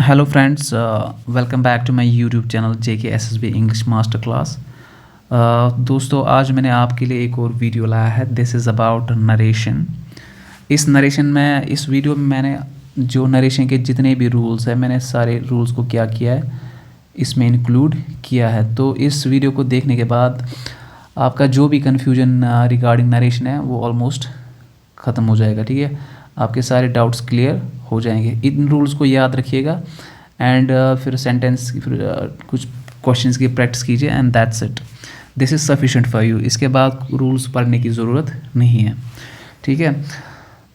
Hello friends, welcome back to my YouTube channel JKSSB English master class. दोस्तों, आज मैंने आपके लिए एक और वीडियो लाया है। This is about narration. इस वीडियो में मैंने जो नरेशन के जितने भी रूल्स हैं, मैंने सारे रूल्स को क्या किया है, इसमें इंक्लूड किया है। तो इस वीडियो को देखने के बाद आपका जो भी कन्फ्यूजन रिगार्डिंग नरेशन है वो ऑलमोस्ट ख़त्म हो जाएगा। ठीक है, आपके सारे डाउट्स क्लियर हो जाएंगे। इन रूल्स को याद रखिएगा एंड फिर सेंटेंस कुछ क्वेश्चंस की प्रैक्टिस कीजिए and that's it. This is sufficient for you. इसके बाद रूल्स पढ़ने की ज़रूरत नहीं है। ठीक है,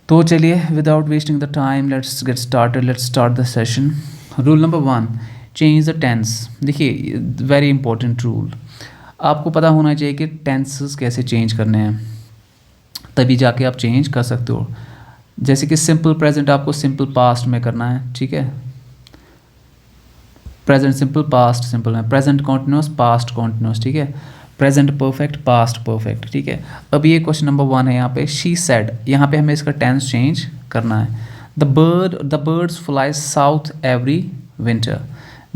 तो चलिए without wasting the time let's get started. Let's start the session. Rule number 1, change the tense. देखिए, वेरी इंपॉर्टेंट रूल। आपको पता होना चाहिए कि टेंसेस कैसे चेंज करने हैं, तभी जाके आप चेंज कर सकते हो। जैसे कि सिंपल प्रेजेंट आपको सिंपल पास्ट में करना है। ठीक है, प्रेजेंट सिंपल, पास्ट सिंपल में, प्रेजेंट कॉन्टिन्यूस, पास्ट कॉन्टिन्यूस। ठीक है, प्रेजेंट परफेक्ट, पास्ट परफेक्ट। ठीक है, अब ये क्वेश्चन नंबर 1 है। यहाँ पे शी सेड, यहाँ पे हमें इसका टेंस चेंज करना है। The birds fly south every winter.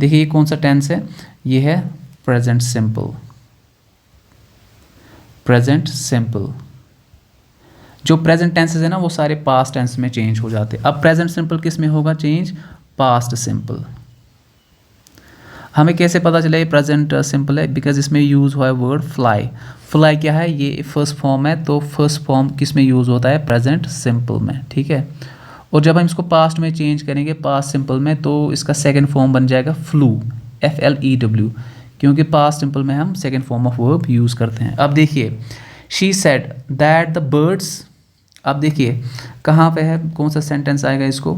देखिए ये कौन सा टेंस है, ये है प्रेजेंट सिंपल। प्रेजेंट सिंपल, जो प्रेजेंट टेंसेस है ना वो सारे पास्ट टेंस में चेंज हो जाते हैं। अब प्रेजेंट सिंपल किस में होगा चेंज, पास्ट सिंपल। हमें कैसे पता चला ये प्रेजेंट सिंपल है, बिकॉज इसमें यूज़ हुआ है वर्ड फ्लाई। फ्लाई क्या है, ये फर्स्ट फॉर्म है, तो फर्स्ट फॉर्म किस में यूज़ होता है, प्रेजेंट सिंपल में। ठीक है, और जब हम इसको पास्ट में चेंज करेंगे, पास्ट सिंपल में, तो इसका सेकेंड फॉर्म बन जाएगा फ्लू, FLEW, क्योंकि पास्ट सिंपल में हम second form of verb use करते हैं। अब देखिए, she said that the birds. अब देखिए कहाँ पे है, कौन सा सेंटेंस आएगा इसको,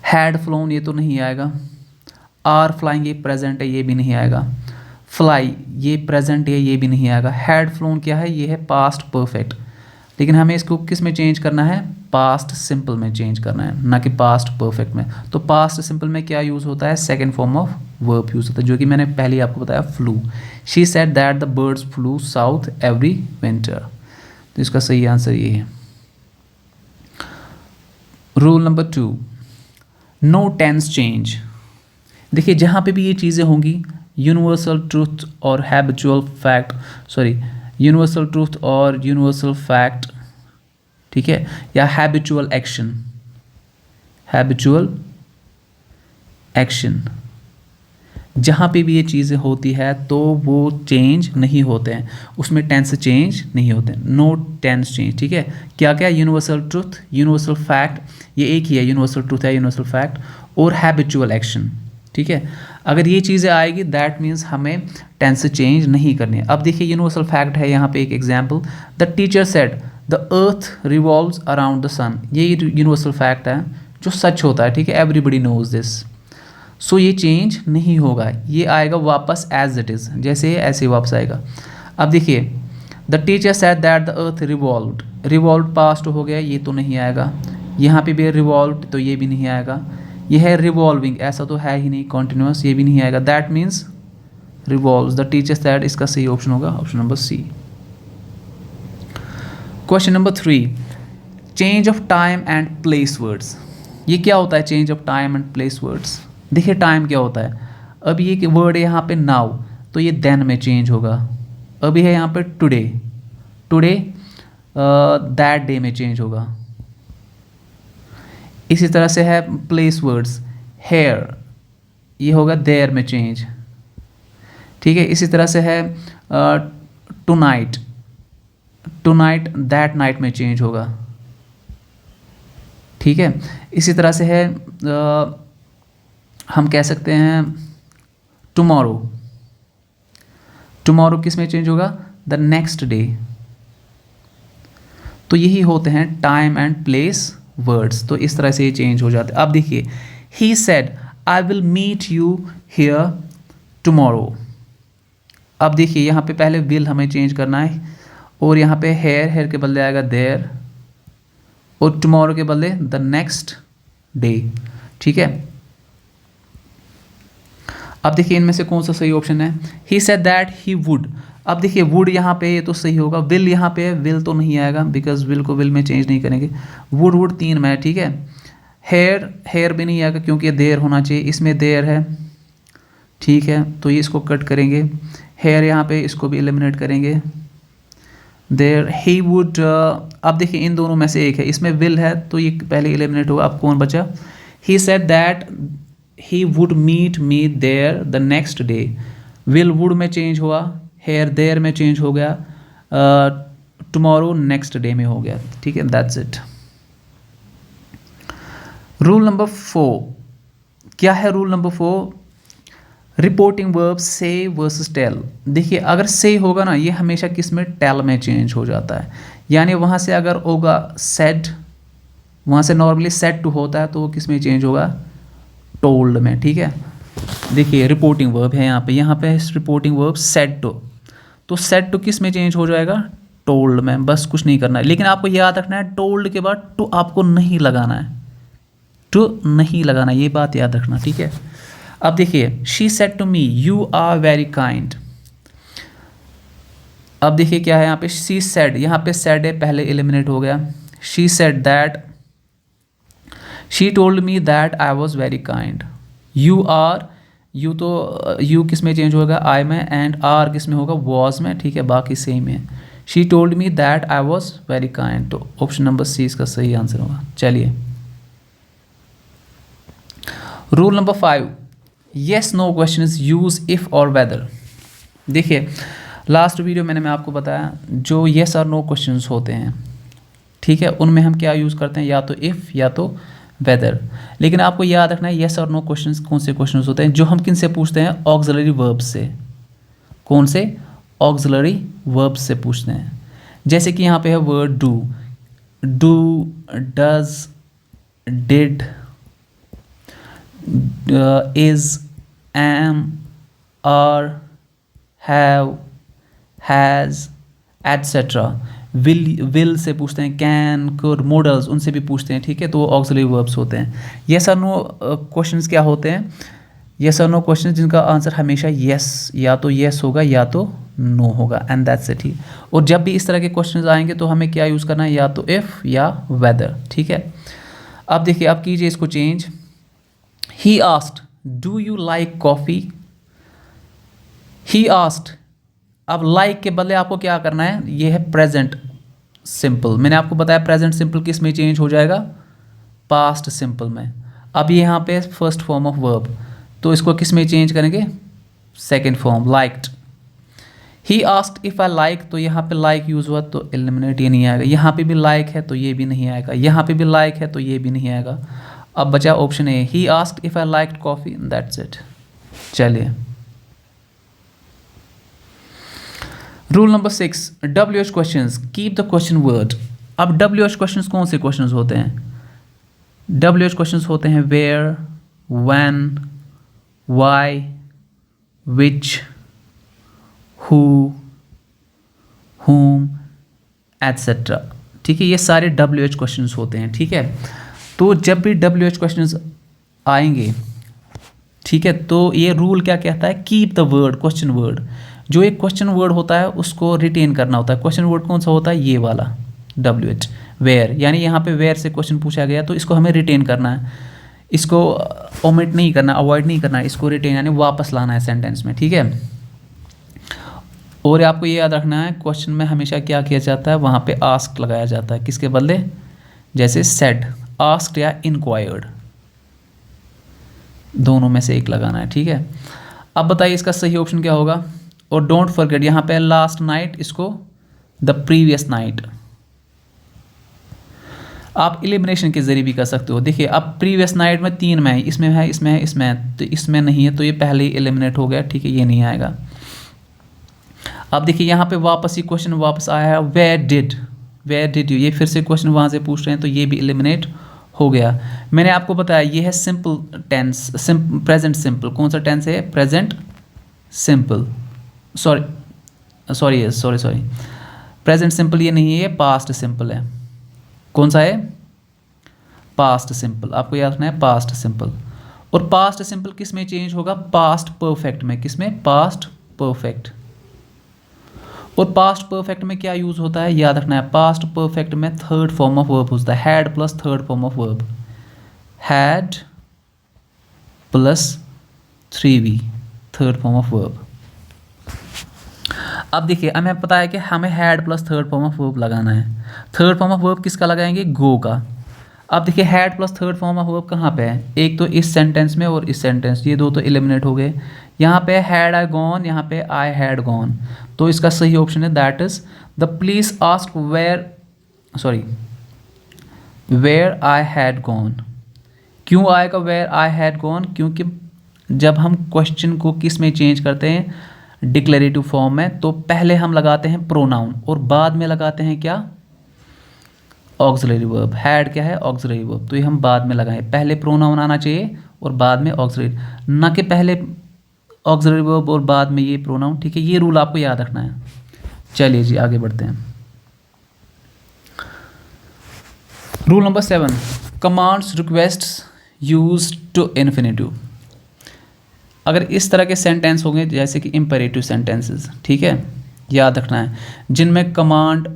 हैड फ्लोन ये तो नहीं आएगा, आर फ्लाइंग ये प्रेजेंट है, ये भी नहीं आएगा, फ्लाई ये प्रेजेंट है, ये भी नहीं आएगा, हैड फ्लोन क्या है, ये है पास्ट परफेक्ट। लेकिन हमें इसको किस में चेंज करना है, पास्ट सिंपल में चेंज करना है, ना कि पास्ट परफेक्ट में। तो पास्ट सिंपल में क्या यूज़ होता है, second form of verb use होता है, जो कि मैंने पहले ही आपको बताया, flew. She said that the birds flew south every winter. तो इसका सही आंसर ये है। Rule number 2, no tense change. देखिए जहाँ पे भी ये चीज़ें होंगी, यूनिवर्सल ट्रूथ और हैबिचुअल फैक्ट, यूनिवर्सल ट्रूथ और यूनिवर्सल फैक्ट, ठीक है, या हैबिचुअल एक्शन, जहाँ पे भी ये चीज़ें होती है तो वो चेंज नहीं होते हैं, उसमें टेंस चेंज नहीं होते, नो टेंस चेंज। ठीक है, क्या क्या, यूनिवर्सल ट्रूथ, यूनिवर्सल फैक्ट, ये एक ही है, यूनिवर्सल ट्रूथ है, यूनिवर्सल फैक्ट, और हैबिचुअल एक्शन। ठीक है, अगर ये चीज़ें आएगी दैट मीन्स हमें टेंस चेंज नहीं करनी है। अब देखिए यूनिवर्सल फैक्ट है यहाँ पे एक example, the teacher said the earth revolves around the sun. ये यूनिवर्सल फैक्ट है जो सच होता है। ठीक है, एवरीबडी नोज दिस। सो ये चेंज नहीं होगा, ये आएगा वापस एज इट इज़, जैसे है ऐसे ही वापस आएगा। अब देखिए, the teacher said that the earth revolved, revolved past हो गया, ये तो नहीं आएगा। यहाँ पे भी रिवॉल्व्ड, तो ये भी नहीं आएगा। ये है रिवॉल्विंग, ऐसा तो है ही नहीं, कॉन्टिन्यूस, ये भी नहीं आएगा, that means revolves. The teacher said, इसका सही ऑप्शन होगा option number C. Question number 3, change of time and place words. ये क्या होता है change of time and place words. देखिए टाइम क्या होता है, अभी ये वर्ड है यहाँ पे नाउ, तो ये देन में चेंज होगा। अभी है यहाँ पे टुडे, टुडे दैट डे में चेंज होगा। इसी तरह से है प्लेस वर्ड्स, हेयर, ये होगा देयर में चेंज। ठीक है, इसी तरह से है tonight, tonight that night में चेंज होगा। ठीक है, इसी तरह से है हम कह सकते हैं टुमारो, टुमारो किस में चेंज होगा, द नेक्स्ट डे। तो यही होते हैं टाइम एंड प्लेस वर्ड्स, तो इस तरह से ये चेंज हो जाते हैं। अब देखिए, he said I will meet you here tomorrow. अब देखिए यहाँ पे पहले विल हमें चेंज करना है, और यहाँ पे हेयर, हेयर के बदले आएगा देयर, और टुमारो के बदले द नेक्स्ट डे। ठीक है, अब देखिए इनमें से कौन सा सही ऑप्शन है, ही सेड दैट ही वुड। अब देखिए वुड यहाँ पे ये तो सही होगा, विल यहाँ पे है, विल तो नहीं आएगा बिकॉज विल को विल में चेंज नहीं करेंगे। वुड 3 में है। ठीक है, हेयर, हेयर भी नहीं आएगा क्योंकि ये देयर होना चाहिए, इसमें देयर है, ठीक है, तो ये इसको कट करेंगे। हेयर यहाँ पे इसको भी एलिमिनेट करेंगे। देयर ही वुड, अब देखिए इन दोनों में से एक है, इसमें विल है तो ये पहले एलिमिनेट होगा। अब कौन बचा? He said that he would meet me there the next day. Will would में चेंज हुआ, हेयर देयर में चेंज हो गया, टुमारो नेक्स्ट डे में हो गया, ठीक है, दैट्स इट। रूल नंबर 4 क्या है? रूल नंबर 4, रिपोर्टिंग वर्ब से वर्सेस टेल। देखिए अगर से होगा ना, ये हमेशा किस में? टेल में चेंज हो जाता है। यानी वहाँ से अगर होगा सेड, वहाँ से नॉर्मली सेड टू होता है तो वो किस में चेंज होगा? टोल्ड में, ठीक है। देखिए रिपोर्टिंग वर्ब है यहाँ पे रिपोर्टिंग वर्ब सेड टू, तो सेड टू किस में चेंज हो जाएगा? टोल्ड में। बस कुछ नहीं करना है, लेकिन आपको याद रखना है टोल्ड के बाद टू आपको नहीं लगाना है, टू नहीं लगाना, ये बात याद रखना, ठीक है। अब देखिए she said to me you are very kind. अब देखिए क्या है यहाँ पे? शी सेड, यहाँ पे सेड है, पहले एलिमिनेट हो गया। She said that, she told me that I was very kind. You are, you तो यू किस में चेंज होगा? आई में, एंड आर किस में होगा? वॉज में, ठीक है, बाकी सेम है। She told me that I was very kind, तो ऑप्शन नंबर सी इसका सही आंसर होगा। चलिए rule number 5, yes no question use if और वेदर। देखिए लास्ट वीडियो मैंने आपको बताया जो येस और नो क्वेश्चंस होते हैं, ठीक है, उनमें हम क्या यूज़ करते हैं? या तो इफ़ या तो वेदर। लेकिन आपको याद रखना है येस और नो क्वेश्चंस कौन से क्वेश्चंस होते हैं? जो हम किन से पूछते हैं? ऑक्सिलरी वर्ब से। कौन से? ऑक्सिलरी वर्ब से पूछते हैं। जैसे कि यहाँ पे है word do, do, does, did, is, am, are, have, has, etcetera. Will से पूछते हैं, कैन, कुड, मॉडल्स, उनसे भी पूछते हैं, ठीक है, तो वो ऑक्सिलरी वर्ब्स होते हैं। येस और नो क्वेश्चंस क्या होते हैं? येस और नो क्वेश्चंस जिनका आंसर हमेशा येस, या तो येस होगा या तो नो होगा, एंड दैट्स इट ही। और जब भी इस तरह के क्वेश्चंस आएंगे तो हमें क्या यूज़ करना है? या तो इफ़ या वेदर, ठीक है। अब देखिए अब कीजिए इसको change. He asked do you like coffee. He asked, अब लाइक के बदले आपको क्या करना है? ये है प्रेजेंट सिंपल। मैंने आपको बताया प्रेजेंट सिंपल किस में चेंज हो जाएगा? पास्ट सिंपल में। अब ये यहाँ पे फर्स्ट फॉर्म ऑफ वर्ब, तो इसको किस में चेंज करेंगे? Second form, liked. He asked if I like, तो यहाँ पे लाइक यूज़ हुआ तो एलिमिनेट, ये नहीं आएगा। यहाँ पे भी लाइक है तो ये भी नहीं आएगा। यहाँ पे भी लाइक है तो ये भी नहीं आएगा। अब बचा option A, he asked if I liked coffee, that's it. चलिए rule number 6, WH questions, keep the question word. अब WH क्वेश्चंस कौन से क्वेश्चंस होते हैं? WH क्वेश्चंस होते हैं where, when, why, which, who, whom, etcetera, ठीक है, ये सारे WH क्वेश्चंस होते हैं, ठीक है। तो जब भी WH क्वेश्चंस आएंगे, ठीक है, तो ये रूल क्या कहता है? Keep the word, question word. जो एक क्वेश्चन वर्ड होता है उसको रिटेन करना होता है। क्वेश्चन वर्ड कौन सा होता है? ये वाला WH, वेयर। यानी यहाँ पे वेयर से क्वेश्चन पूछा गया तो इसको हमें रिटेन करना है, इसको ओमिट नहीं करना, अवॉइड नहीं करना, इसको रिटेन यानी वापस लाना है सेंटेंस में, ठीक है। और आपको ये याद रखना है क्वेश्चन में हमेशा क्या किया जाता है? वहाँ पे आस्क्ड लगाया जाता है, किसके बदले? जैसे सेड, आस्क्ड या इंक्वायर्ड, दोनों में से एक लगाना है, ठीक है। अब बताइए इसका सही ऑप्शन क्या होगा? और डोंट फॉरगेट यहाँ पे लास्ट नाइट, इसको द प्रीवियस नाइट। आप एलिमिनेशन के जरिए भी कर सकते हो। देखिए अब प्रीवियस नाइट में 3 में है, इसमें है, इसमें है, इसमें है, तो इसमें नहीं है तो ये पहले ही एलिमिनेट हो गया, ठीक है, ये नहीं आएगा। अब देखिए यहाँ पे वापस ही क्वेश्चन वापस आया है, वेयर डिड यू, ये फिर से क्वेश्चन वहाँ से पूछ रहे हैं तो ये भी एलिमिनेट हो गया। मैंने आपको बताया ये है सिंपल टेंस, प्रेजेंट सिंपल। कौन सा टेंस है? Present simple. Sorry present simple ये नहीं है, ये पास्ट सिंपल है। कौन सा है? Past simple. आपको याद रखना है पास्ट सिंपल। और पास्ट सिंपल किस में चेंज होगा? पास्ट परफेक्ट में। किस में? Past perfect. और पास्ट परफेक्ट में क्या यूज़ होता है? याद रखना है पास्ट परफेक्ट में थर्ड फॉर्म ऑफ वर्ब होता है, had plus third form of verb. Had plus 3v, third form of verb. अब देखिए हमें पता है कि हमें had plus third form of verb लगाना है। थर्ड फॉर्म ऑफ वर्ब किसका लगाएंगे? गो का। अब देखिए had plus third form of verb कहाँ पे है? एक तो इस सेंटेंस में और इस सेंटेंस, ये दो तो एलिमिनेट हो गए। यहाँ पे हैड आई गॉन, यहाँ पे आई हैड गॉन, तो इसका सही ऑप्शन है that is the police ask where I had gone. क्यों आएगा वेयर आई हैड गॉन? क्योंकि जब हम क्वेश्चन को किस में चेंज करते हैं, डिक्लेरेटिव फॉर्म में, तो पहले हम लगाते हैं प्रोनाउन और बाद में लगाते हैं क्या? Auxiliary verb. हैड क्या है? ऑक्सिलरी वर्ब, तो ये हम बाद में लगाएं। पहले प्रोनाउन आना चाहिए और बाद में ऑक्सिलरी, ना कि पहले ऑक्सिलरी वर्ब और बाद में ये प्रोनाउन। ठीक है, ये रूल आपको याद रखना है। चलिए जी आगे बढ़ते हैं। Rule number 7, commands requests use to infinitive. अगर इस तरह के सेंटेंस होंगे जैसे कि इंपेरेटिव सेंटेंसेस, ठीक है, याद रखना है, जिनमें कमांड,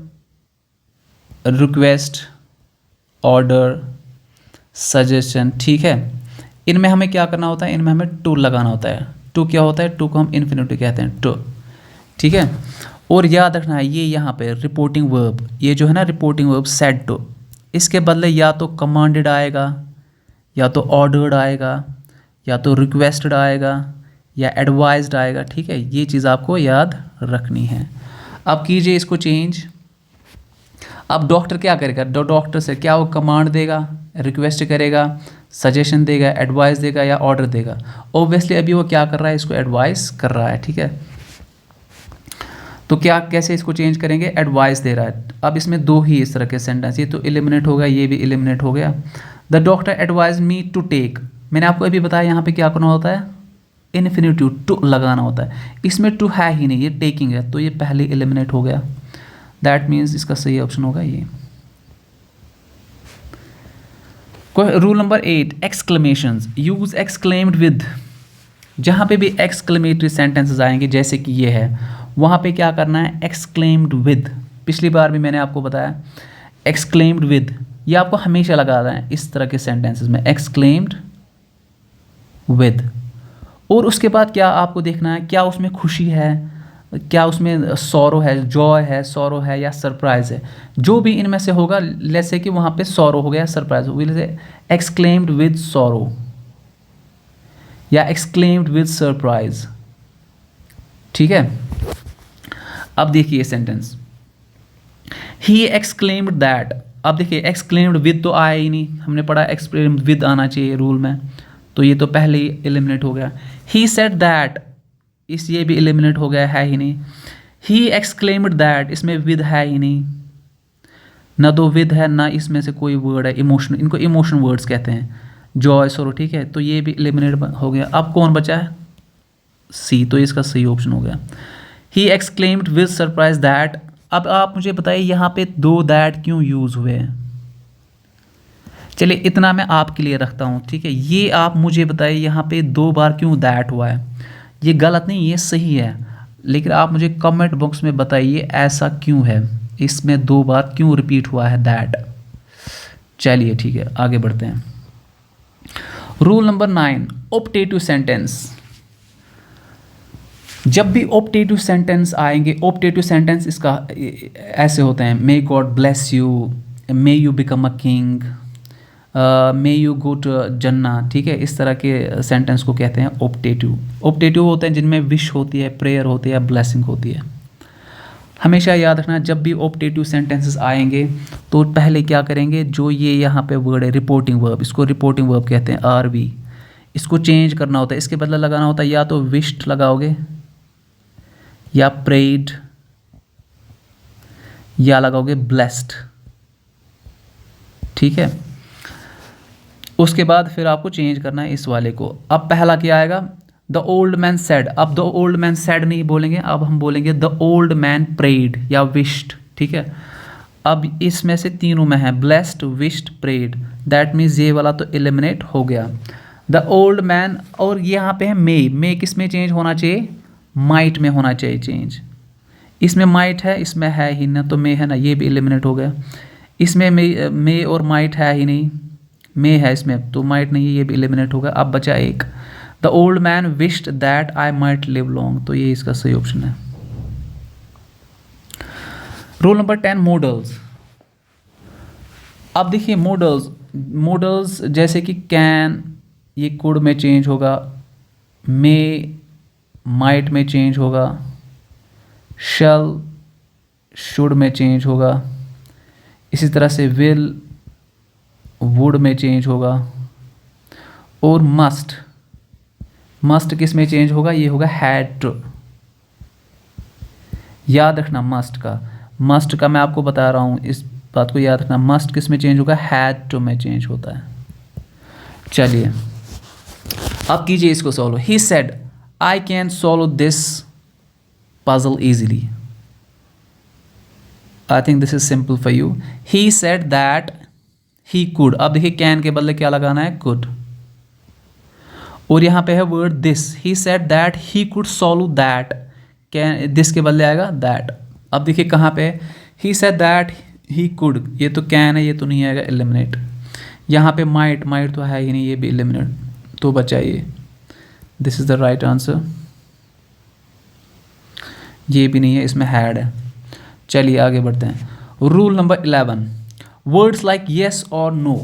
रिक्वेस्ट, ऑर्डर, सजेशन, ठीक है, इनमें हमें क्या करना होता है? इनमें हमें टू लगाना होता है। टू क्या होता है? टू को हम इन्फिनेटिव कहते हैं, टू। ठीक है, और याद रखना है ये यहाँ पे रिपोर्टिंग वर्ब, ये जो है ना रिपोर्टिंग वर्ब सेड टू, इसके बदले या तो कमांडेड आएगा, या तो ऑर्डर्ड आएगा, या तो रिक्वेस्टेड आएगा, या एडवाइज्ड आएगा। ठीक है, ये चीज़ आपको याद रखनी है। अब कीजिए इसको चेंज। अब डॉक्टर क्या करेगा? डॉक्टर से क्या वो कमांड देगा, रिक्वेस्ट करेगा, सजेशन देगा, एडवाइस देगा या ऑर्डर देगा? ऑब्वियसली अभी वो क्या कर रहा है? इसको एडवाइस कर रहा है। ठीक है, तो क्या कैसे इसको चेंज करेंगे? एडवाइस दे रहा है। अब इसमें दो ही इस तरह के सेंटेंस, ये तो एलिमिनेट हो गया, ये भी एलिमिनेट हो गया। The doctor advise me to take, मैंने आपको अभी बताया यहाँ पे क्या करना होता है? इन्फिनेटिव टू लगाना होता है। इसमें टू है ही नहीं, ये टेकिंग है, तो ये पहले एलिमिनेट हो गया। दैट मीन्स इसका सही ऑप्शन होगा ये। Rule number 8, exclamations use exclaimed with. जहाँ पे भी एक्सक्लेमेटरी सेंटेंसेस आएंगे जैसे कि ये है, वहाँ पे क्या करना है? Exclaimed with. पिछली बार भी मैंने आपको बताया एक्सक्लेम्ड विद, ये आपको हमेशा लगाना है इस तरह के सेंटेंसेस में, एक्सक्लेम्ड विद। और उसके बाद क्या आपको देखना है? क्या उसमें खुशी है, क्या उसमें सॉरो है, जॉय है, सॉरो है या सरप्राइज है? जो भी इनमें से होगा, लेट्स से कि वहाँ पे सॉरो हो गया, सरप्राइज हो गया, एक्सक्लेम्ड विद सॉरो या एक्सक्लेम्ड विद सरप्राइज। ठीक है, अब देखिए सेंटेंस, ही एक्सक्लेम्ड दैट। अब देखिए एक्सक्लेम्ड विद तो आया ही नहीं, हमने पढ़ा एक्सक्लेम्ड विद आना चाहिए रूल में, तो ये तो पहले ही एलिमिनेट हो गया। ही सेड दैट, इस ये भी एलिमिनेट हो गया, है ही नहीं। ही एक्सक्लेम्ड दैट, इसमें विद है ही नहीं, ना तो विद है ना इसमें से कोई वर्ड है इमोशन, इनको इमोशन वर्ड्स कहते हैं, जॉय, सॉरो। ठीक है, तो ये भी एलिमिनेट हो गया। अब कौन बचा है? सी, तो इसका सही ऑप्शन हो गया। He exclaimed with surprise that. अब आप मुझे बताइए यहाँ पे दो दैट क्यों यूज हुए हैं? चलिए इतना मैं आपके लिए रखता हूँ। ठीक है, ये आप मुझे बताइए यहाँ पे दो बार क्यों दैट हुआ है? ये गलत नहीं, ये सही है, लेकिन आप मुझे कमेंट बॉक्स में बताइए ऐसा क्यों है, इसमें दो बार क्यों रिपीट हुआ है दैट। चलिए ठीक है, आगे बढ़ते हैं। Rule number 9, optative sentence. जब भी ऑप्टेटिव सेंटेंस आएंगे, ऑप्टेटिव सेंटेंस इसका ऐसे होते हैं, may God bless you, may you become a king, may you go to जन्ना। ठीक है, इस तरह के सेंटेंस को कहते हैं ऑप्टेटिव। ऑप्टेटिव होते हैं जिनमें विश होती है, प्रेयर होती है, ब्लेसिंग होती है। हमेशा याद रखना, जब भी ऑप्टेटिव सेंटेंसेस आएंगे तो पहले क्या करेंगे? जो ये यहाँ पे वर्ड है रिपोर्टिंग वर्ब, इसको रिपोर्टिंग वर्ब कहते हैं, आरवी, इसको चेंज करना होता है। इसके बदले लगाना होता है या तो विश्ड लगाओगे, या प्रेड, या लगाओगे ब्लेस्ड। ठीक है, उसके बाद फिर आपको चेंज करना है इस वाले को। अब पहला क्या आएगा? The old man said. अब द ओल्ड मैन सेड नहीं बोलेंगे, अब हम बोलेंगे द ओल्ड मैन प्रेड या विश्ड। ठीक है, अब इसमें से तीनों में है blessed, wished, prayed, that means ये वाला तो एलिमिनेट हो गया। द ओल्ड मैन, और यहाँ पे है मे किस में चेंज होना चाहिए? माइट में होना चाहिए चेंज। इसमें माइट है, इसमें है ही ना, तो मे है ना, ये भी एलिमिनेट हो गया। इसमें मे और माइट है ही नहीं, मे है इसमें, तो माइट नहीं, ये भी एलिमिनेट होगा। अब बचा एक, the old man wished that I might live long, तो ये इसका सही ऑप्शन है। Rule number 10, models. अब देखिए मॉडल्स जैसे कि कैन, ये कुड में चेंज होगा, मे माइट में चेंज होगा, शल शुड में चेंज होगा, इसी तरह से विल वुड में चेंज होगा, और मस्ट किस में चेंज होगा, ये होगा हैड टू। याद रखना मस्ट का मैं आपको बता रहा हूँ, इस बात को याद रखना, मस्ट किस में चेंज होगा, हैड टू में चेंज होता है। चलिए अब कीजिए इसको solve. He said I can solve this puzzle easily. I think this is simple for you. He said that he could, अब देखिए कैन के बदले क्या लगाना है, कुड, और यहाँ पे है word this. He said that he could solve that, can this के बदले आएगा दैट। अब देखिए कहाँ पे, ही सेड दैट ही कुड, ये तो कैन है, ये तो नहीं आएगा, एलिमिनेट। यहाँ पे माइट तो है ही नहीं, ये भी एलिमिनेट, तो बचा ये, this is the right answer. ये भी नहीं है, इसमें हैड है। चलिए आगे बढ़ते हैं। Rule number 11, words like yes और नो।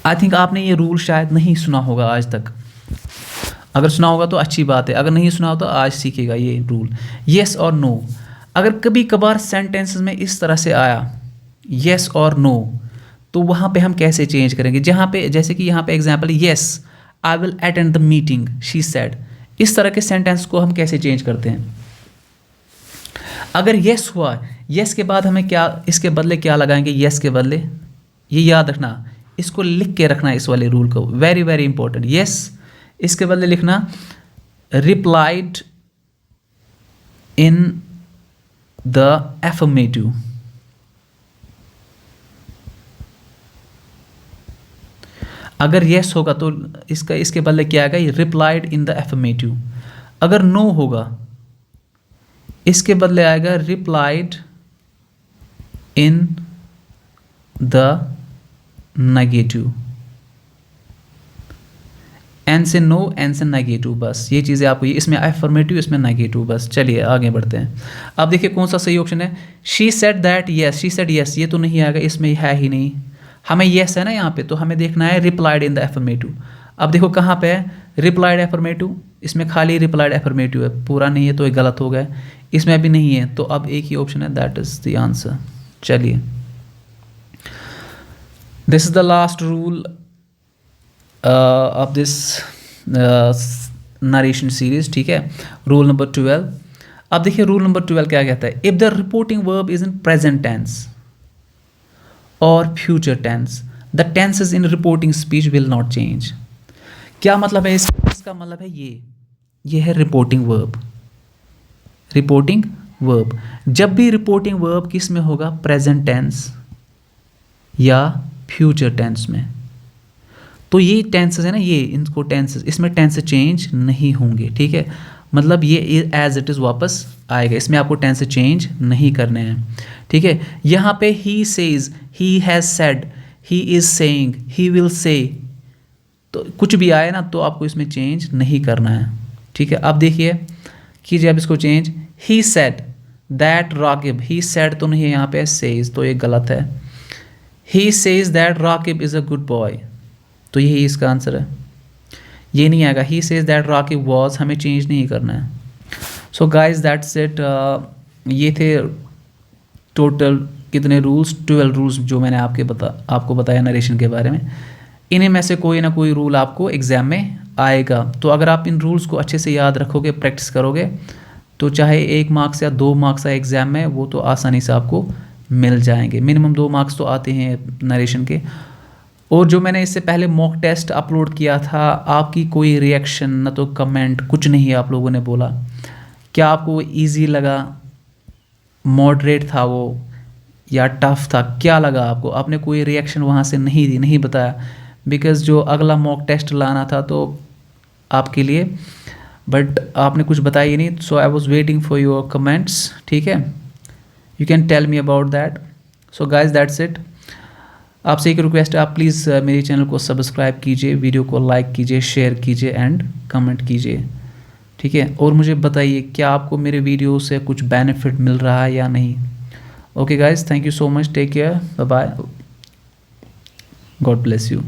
आई थिंक आपने ये रूल शायद नहीं सुना होगा आज तक, अगर सुना होगा तो अच्छी बात है, अगर नहीं सुना हो तो आज सीखेगा ये रूल। येस और नो, अगर कभी कभार सेंटेंसेस में इस तरह से आया येस और नो, तो वहाँ पे हम कैसे चेंज करेंगे। जहाँ पे जैसे कि यहाँ पे example, yes I will attend the meeting she said, इस तरह के सेंटेंस को हम कैसे चेंज करते हैं। अगर येस हुआ, येस के बाद हमें क्या, इसके बदले क्या लगाएंगे, येस के बदले, ये याद रखना, इसको लिख के रखना इस वाले रूल को, वेरी वेरी इंपॉर्टेंट। येस इसके बदले लिखना रिप्लाइड इन द एफर्मेटिव। अगर येस होगा तो इसके बदले क्या आएगा, ये रिप्लाइड इन द एफर्मेटिव। अगर नो होगा, इसके बदले आएगा replied in the negative. N से नो, एन से नेगेटिव, बस ये चीज़ें आपको, इसमें एफर्मेटिव, इसमें नेगेटिव, बस। चलिए आगे बढ़ते हैं। अब देखिए कौन सा सही ऑप्शन है। She said that yes, she said yes, ये तो नहीं आएगा, इसमें है ही नहीं, हमें यस है ना यहाँ पे, तो हमें देखना है रिप्लाइड इन द एफर्मेटिव। अब देखो कहाँ पे है रिप्लाइड एफर्मेटिव, इसमें खाली रिप्लाइड एफर्मेटिव है, पूरा नहीं है, तो ये गलत हो गया। इसमें अभी नहीं है, तो अब एक ही ऑप्शन है, दैट इज द आंसर। चलिए this is the last rule of this narration series, ठीक है। Rule number 12। अब देखिए रूल नंबर 12 क्या कहता है, if the reporting verb is in present tense और future tense, the tenses in reporting speech will not change. क्या मतलब है इसका मतलब है ये है रिपोर्टिंग वर्ब। रिपोर्टिंग वर्ब, जब भी रिपोर्टिंग वर्ब किस में होगा, प्रेजेंट टेंस या फ्यूचर टेंस में, तो ये टेंसेस है ना, ये इनको टेंसेस, इसमें टेंसेस चेंज नहीं होंगे, ठीक है। मतलब ये एज इट इज़ वापस आएगा, इसमें आपको टेंसेस चेंज नहीं करने हैं, ठीक है। यहाँ पे he says, he has said, he is saying, he will say, तो कुछ भी आए ना तो आपको इसमें चेंज नहीं करना है, ठीक है। अब देखिए कीजिए अब इसको change. He said that Raqib, he said तो नहीं है यहाँ पे, सेज, तो ये गलत है। He says that Raqib is a good boy, तो यही इसका आंसर है, ये नहीं आएगा। He says that Raqib was, हमें चेंज नहीं करना है। सो गाइज दैट्स इट। ये थे टोटल कितने रूल्स, 12 रूल्स जो मैंने आपको बताया नरेशन के बारे में। इन्हीं में से कोई ना कोई रूल आपको एग्ज़ाम में आएगा, तो अगर आप इन रूल्स को अच्छे से याद रखोगे, प्रैक्टिस करोगे, तो चाहे 1 मार्क्स या 2 मार्क्स आए एग्ज़ाम में, वो तो आसानी से आपको मिल जाएंगे। मिनिमम 2 मार्क्स तो आते हैं नरेशन के। और जो मैंने इससे पहले मॉक टेस्ट अपलोड किया था, आपकी कोई रिएक्शन, ना तो कमेंट, कुछ नहीं आप लोगों ने बोला। क्या आपको इजी लगा, मॉडरेट था वो, या टफ था, क्या लगा आपको? आपने कोई रिएक्शन वहाँ से नहीं बताया, बिकॉज़ जो अगला मॉक टेस्ट लाना था तो आपके लिए, बट आपने कुछ बताया ही नहीं। So I was waiting for your comments, ठीक है। You can tell me about that. So guys that's it. आपसे एक रिक्वेस्ट है, आप प्लीज़ मेरे चैनल को सब्सक्राइब कीजिए, वीडियो को लाइक कीजिए, शेयर कीजिए एंड कमेंट कीजिए, ठीक है। और मुझे बताइए क्या आपको मेरे वीडियो से कुछ बेनिफिट मिल रहा है या नहीं। Okay guys, thank you so much, take care, bye bye, God bless you.